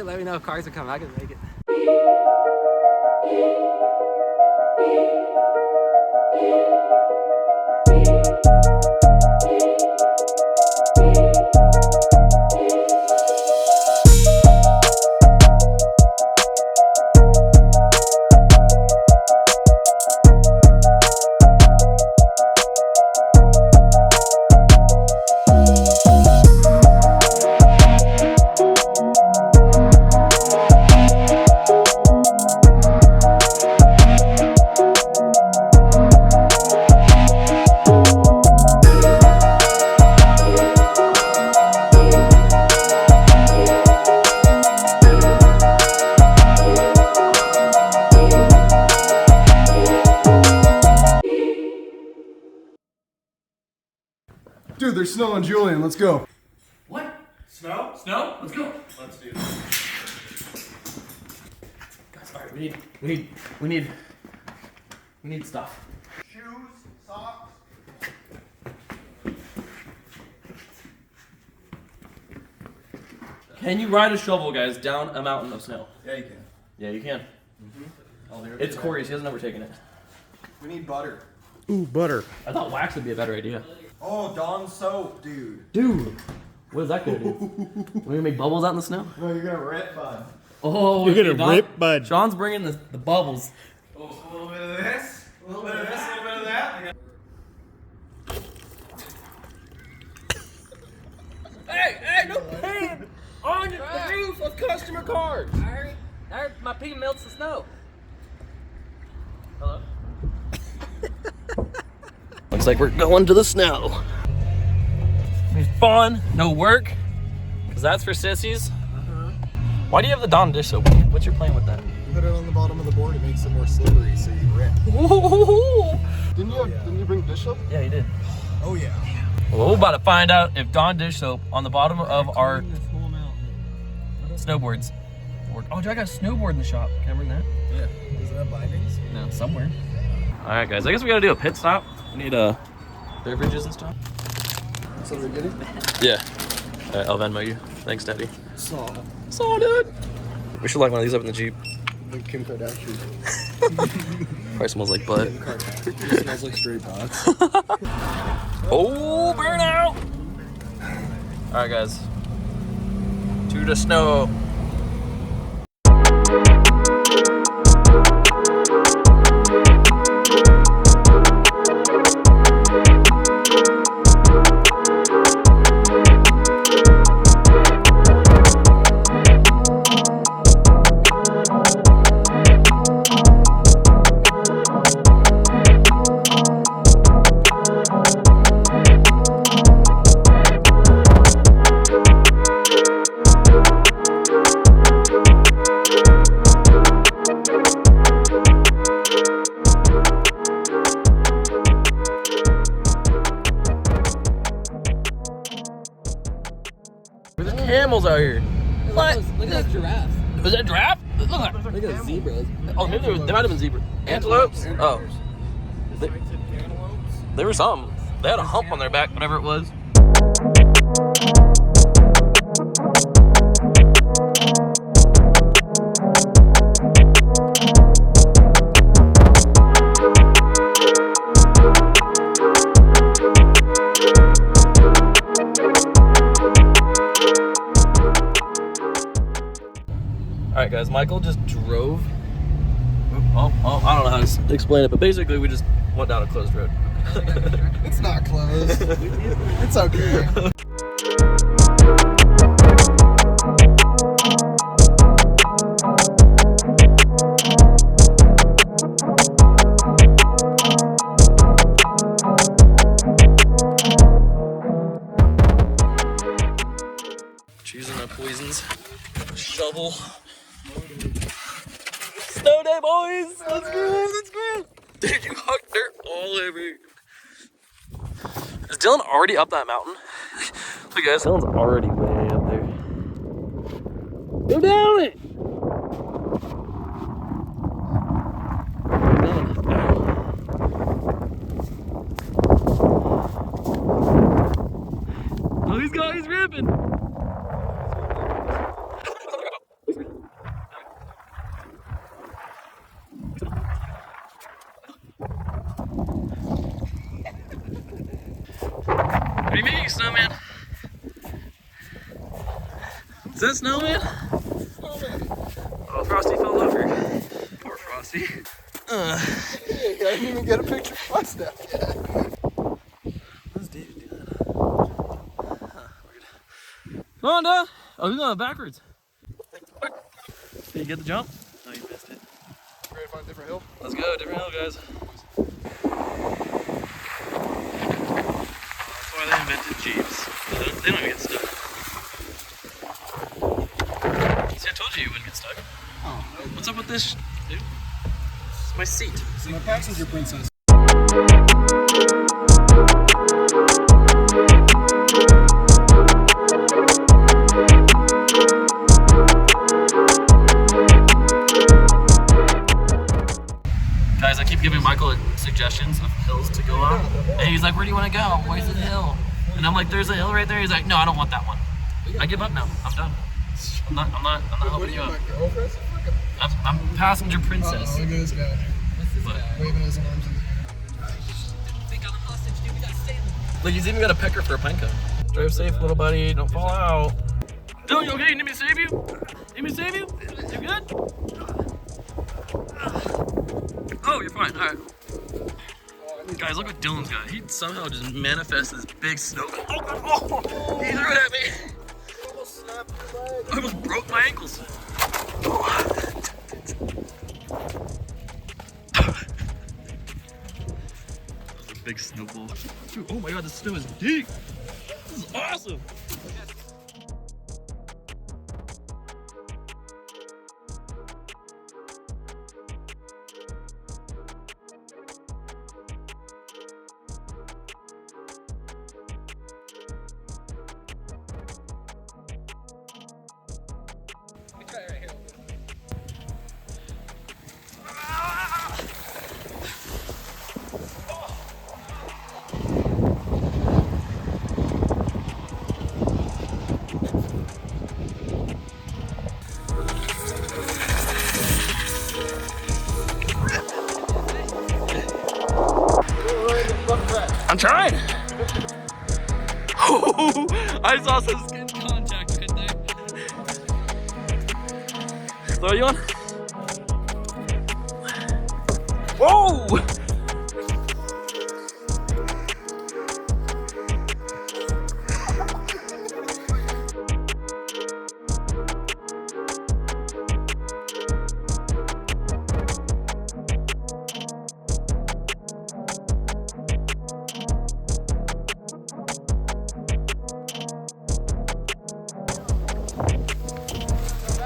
Let me know if cars are coming. I can make it. Dude, there's snow on Julian. Let's go. What? Snow? Snow? Let's go. Let's do this. Guys, all right, we need stuff. Shoes, socks. Can you ride a shovel, guys, down a mountain of snow? Yeah, you can. Yeah, you can. It's Corey's. He has never taken it. We need butter. Ooh, butter. I thought wax would be a better idea. Oh, Dawn soap, dude. Dude, what is that gonna do? We're gonna make bubbles out in the snow? No, you're gonna rip, bud. Oh, You're gonna rip, bud. Sean's bringing the bubbles. Oh, a little bit of this, a little bit of this, a little bit of that. Hey, no pain on the roof of customer cars. I heard my pee melts the snow. Hello? Looks like we're going to the snow. It's fun, no work, because that's for sissies. Why do you have the Dawn dish soap? What's your plan with that? You put it on the bottom of the board, it makes it more slippery, so you rip. Didn't you bring dish soap? Yeah, you did. Oh yeah. Well, we're about to find out if Dawn dish soap on the bottom of our snowboards. Oh, dude, I got a snowboard in the shop. Can I bring that? Yeah. Does it have bindings? No, somewhere. All right, guys. I guess we gotta do a pit stop. We need beverages and stuff. So we're getting? Yeah. All right, I'll Venmo you. Thanks, Daddy. Saw. Dude. We should lock one of these up in the Jeep. The Kim Kardashian. Probably smells like butt. Kim Kardashian. It smells like straight pots. Oh, burnout! All right, guys. To the snow. There's camels out here. What? Look at that giraffe. Was that a giraffe? Look at that. Look at zebras. Oh, maybe there might have been zebra. Antelopes? Oh. They were some. They had a hump on their back, whatever it was. Alright guys, Michael just drove. I don't know how to explain it, but basically we just went down a closed road. It's not closed. It's okay. Choosing my poisons. Shovel. Snow day, boys! Let's go! Let's go! Dude, you hucked dirt all over you. Is Dylan already up that mountain? Look, guys, Dylan's already way up there. Go down it! Oh, he's ripping. Big snowman. Is that snowman? Oh, Frosty fell over. Poor Frosty. I didn't even get a picture of my step yet. What's David doing? Huh, weird. Come on, down. Oh, he's going backwards. Did you get the jump? No, you missed it. Ready to find a different hill? Let's go, different hill, guys. That's why they invented Jeeps. They don't get stuck. See, I told you wouldn't get stuck. Oh. What's up with this, dude? It's my seat. It's my passenger princess. Guys, I keep giving Michael suggestions of hills to go on. And he's like, where do you want to go? Where's the hill? And I'm like, there's a hill right there. He's like, no, I don't want that one. I give up now. I'm done. I'm not helping you out. I'm passenger princess. Look at this guy. What? Waving his arms in the air. Look, he's even got a pecker for a pine cone. Drive safe, little buddy. Don't fall out. Dylan, you okay? You need me to save you? Need me to save you? You good? Oh, you're fine. All right. Guys, look what Dylan's got. He somehow just manifests this big snow. Oh, he threw it at me. I almost broke my ankles. That was a big snowball. Dude, oh my god, the snow is deep. This is awesome. I'm trying. Oh, I saw some skin contact right there. Throw you on. Whoa!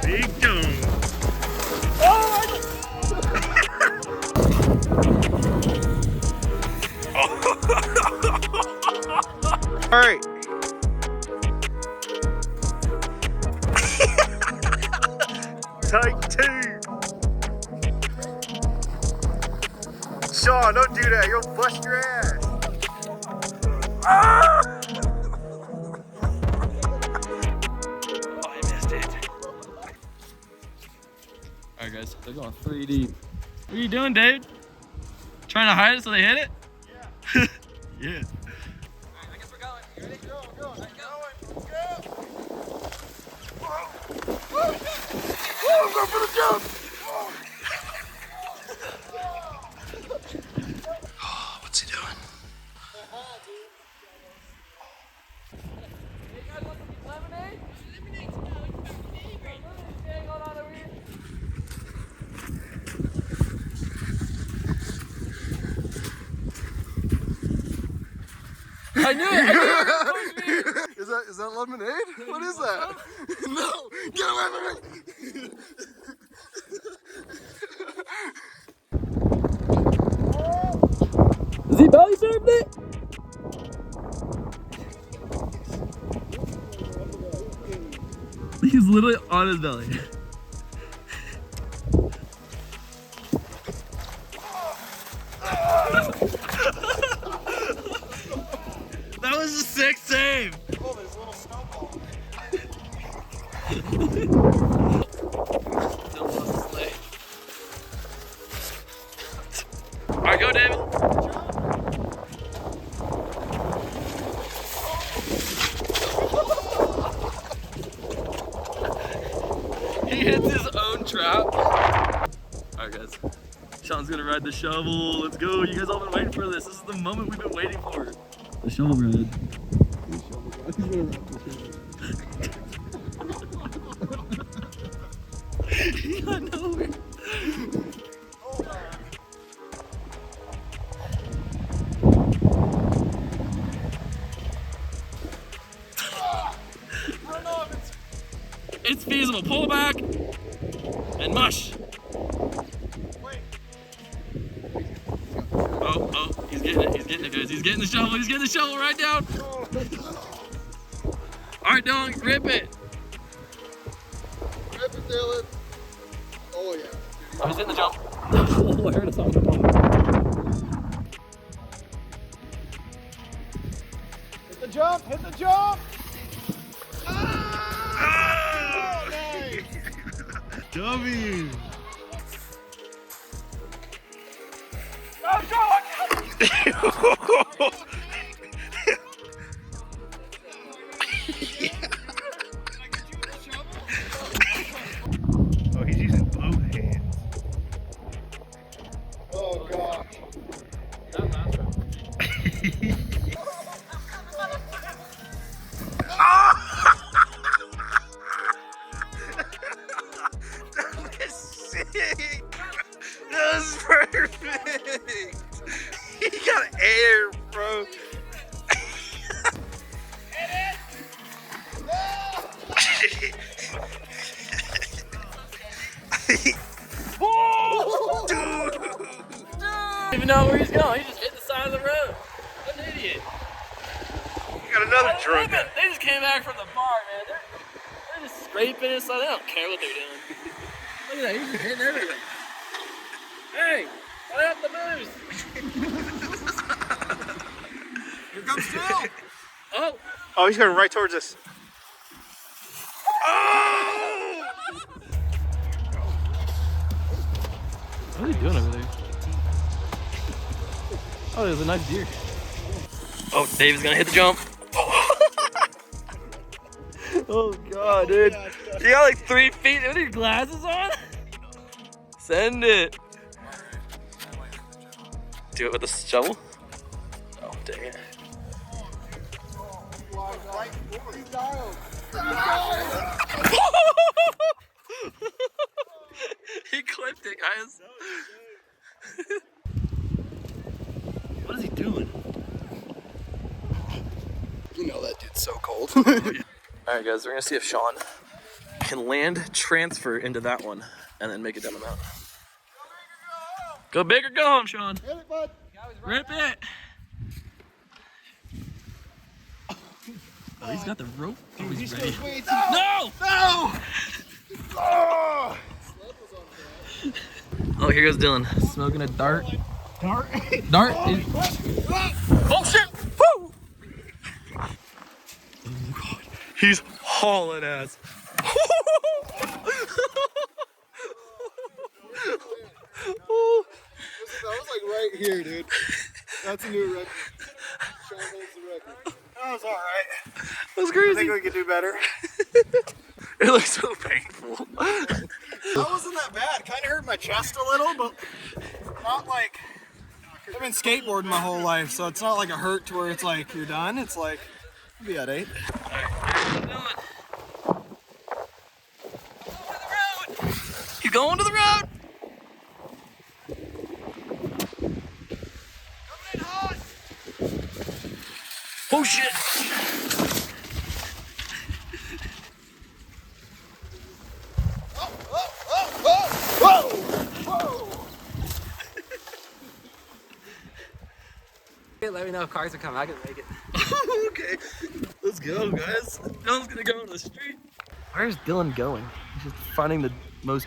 Big dome. All right. Take two. Sean, don't do that. You'll bust your ass. Ah! Oh, I missed it. Alright guys, they're going 3 deep. What are you doing, Dave? Trying to hide it so they hit it? Yeah. Yeah. Alright, I guess we're going. You ready? Go. Let's go. I'm going for the jump. What's he doing? Hey, guys, want some lemonade? Lemonade's no, it's lemonade. Lemonade going on over here. I knew it! Is that lemonade? What is that? No! Get away from me! Is he belly surfing it? He's literally on his belly. That was a sick save. Oh, there's a little snowball. Alright, go, David. He hits his own trap. Alright guys, Sean's gonna ride the shovel. Let's go. You guys all been waiting for this. This is the moment we've been waiting for. The shovel ride. He got nowhere. It's feasible. Pull it back and mush. Oh, he's getting it. He's getting it, guys. He's getting the shovel. He's getting the shovel right down. All right, Dylan, rip it. Rip it, Dylan. Oh, yeah. Oh, he's hitting the jump. Oh, I heard a song. Hit the jump. Hit the jump. W. Oh, he's using both hands. Oh, gosh. That was perfect. He got air, bro. Don't even know where he's going. He just hit the side of the road. What an idiot. We got another drunk. They just came back from the bar, man. They're just scraping it, so they don't care what they're doing. Look at that. He's just hitting everything. Hey, what up the booze? Here comes Phil. Oh, Oh, he's going right towards us. Oh! what are they doing over there? Oh, there's a nice deer. Oh, Dave's gonna hit the jump. Oh god, dude. You got like 3 feet. What are your glasses on? Send it. Do it with a shovel? Oh, dang it. He clipped it, guys. What is he doing? You know that dude's so cold. Alright guys, we're gonna see if Sean can land transfer into that one and then make it down the mountain. Go big or go home, Sean. Hit it, bud. Rip it. Oh, he's got the rope. Oh, he's ready. No! No! Oh! Oh, here goes Dylan. Smoking a dart. Dart? Dart? Oh shit! Woo! Oh god. He's hauling ass. That was like right here, dude. That's a new record. Sean holds the record. That was alright. That was I crazy. think we could do better. It looks so painful. That wasn't that bad. Kind of hurt my chest a little, but not like. I've been skateboarding my whole life, so it's not like a hurt to where it's like you're done. It's like, I'll be at 8. You going to the road? Oh shit! Let me know if cars are coming. I can make it. Okay, let's go, guys. Dylan's gonna go on the street. Where's Dylan going? He's just finding the most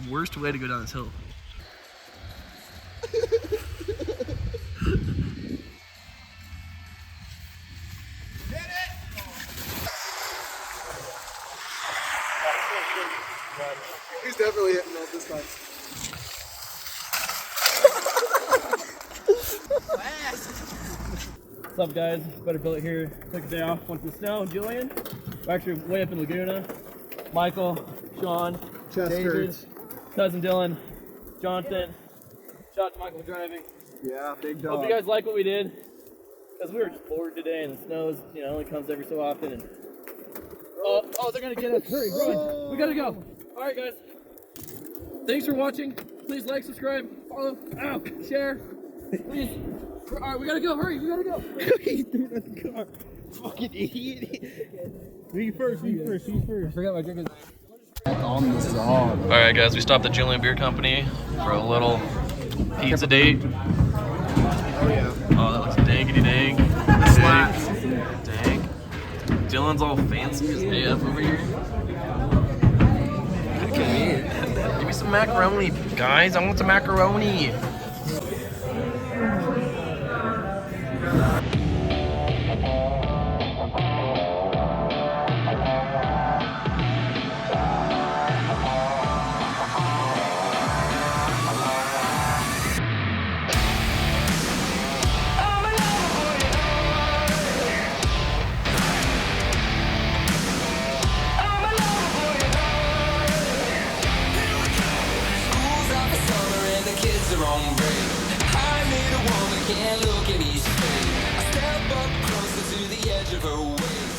worst way to go down this hill. He's definitely hitting those this time. What's up, guys? Better Billet here. Took a day off, went to the snow. Julian, we're actually way up in Laguna. Michael, Sean, David, cousin Dylan, Jonathan. Shout out to Michael for driving. Yeah, big Hope you guys like what we did. Because we were just bored today and the snows, you know, only comes every so often. And oh, they're gonna get us. Hurry, run. We gotta go. All right, guys. Thanks for watching. Please like, subscribe, follow, share. Please. All right, we gotta go. Hurry, we gotta go. He threw it in the car. Fucking idiot. Me first. I forgot my drink. On the zone. All right, guys. We stopped at Julian Beer Company for a little pizza date. Oh yeah. Oh, that looks dankety dank. Slaps. Dank. Dylan's all fancy as AF over here. Give me some macaroni, guys. I want some macaroni. Can't look at his face. I step up closer to the edge of her waist.